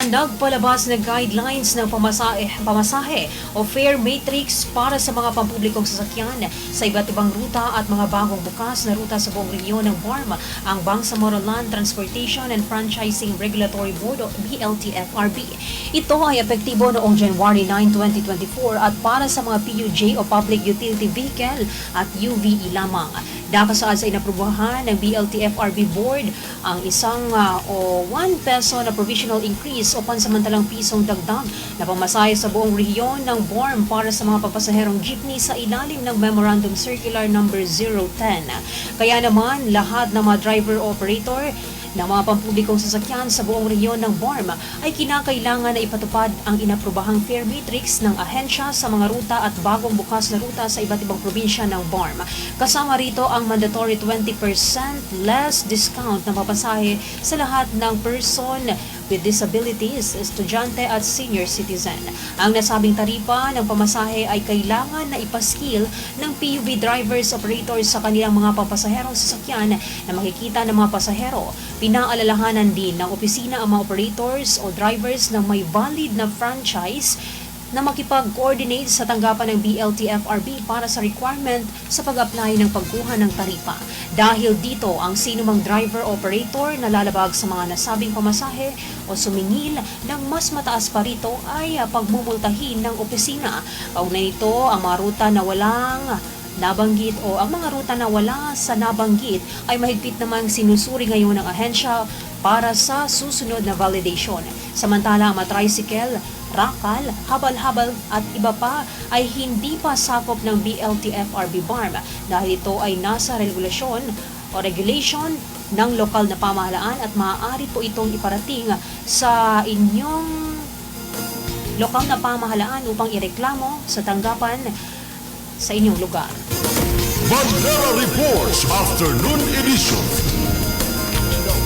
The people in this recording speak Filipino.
nagpalabas na guidelines ng pamasahe o fare matrix para sa mga pampublikong sasakyan sa iba't ibang ruta at mga bagong bukas na ruta sa buong rehiyon ng BARM, ang Bangsamoro Land Transportation and Franchising Regulatory Board o BLTFRB. Ito ay epektibo noong January 9, 2024 at para sa mga PUJ o Public Utility Vehicle at UVE lamang. Nakasaad sa inaprubahan ng BLTFRB Board ang isang o 1 peso na provisional increase o pansamantalang pisong dagdag na pamasahe sa buong rehiyon ng BARM para sa mga papasaherong jeepney sa ilalim ng Memorandum Circular No. 010. Kaya naman, lahat ng mga driver-operator ng mga pampublikong sasakyan sa buong rehiyon ng BARM ay kinakailangan na ipatupad ang inaprubahang fare matrix ng ahensya sa mga ruta at bagong bukas na ruta sa iba't ibang probinsya ng BARM. Kasama rito ang mandatory 20% less discount na papasahe sa lahat ng person with disabilities, estudyante at senior citizen. Ang nasabing taripa ng pamasahe ay kailangan na ipaskil ng PUV drivers operators sa kanilang mga papasaherong sasakyan na makikita ng mga pasahero. Pinaalalahanan din ng opisina ang mga operators o drivers na may valid na franchise na makipag-coordinate sa tanggapan ng BLTFRB para sa requirement sa pag-apply ng pagkuha ng taripa. Dahil dito, ang sinumang driver-operator na lalabag sa mga nasabing pamasahe o sumingil ng mas mataas pa rito ay pagmumultahin ng opisina. Kaugnay nito, ang mga ruta na walang nabanggit o ang mga ruta na wala sa nabanggit ay mahigpit namang sinusuri ngayon ng ahensya para sa susunod na validation. Samantala, ang mga tricycle, rakal, habal-habal at iba pa ay hindi pa sakop ng BLTFRB BARM dahil ito ay nasa regulation ng lokal na pamahalaan at maaari po itong iparating sa inyong lokal na pamahalaan upang ireklamo sa tanggapan sa inyong lugar. Manila Reports Afternoon Edition.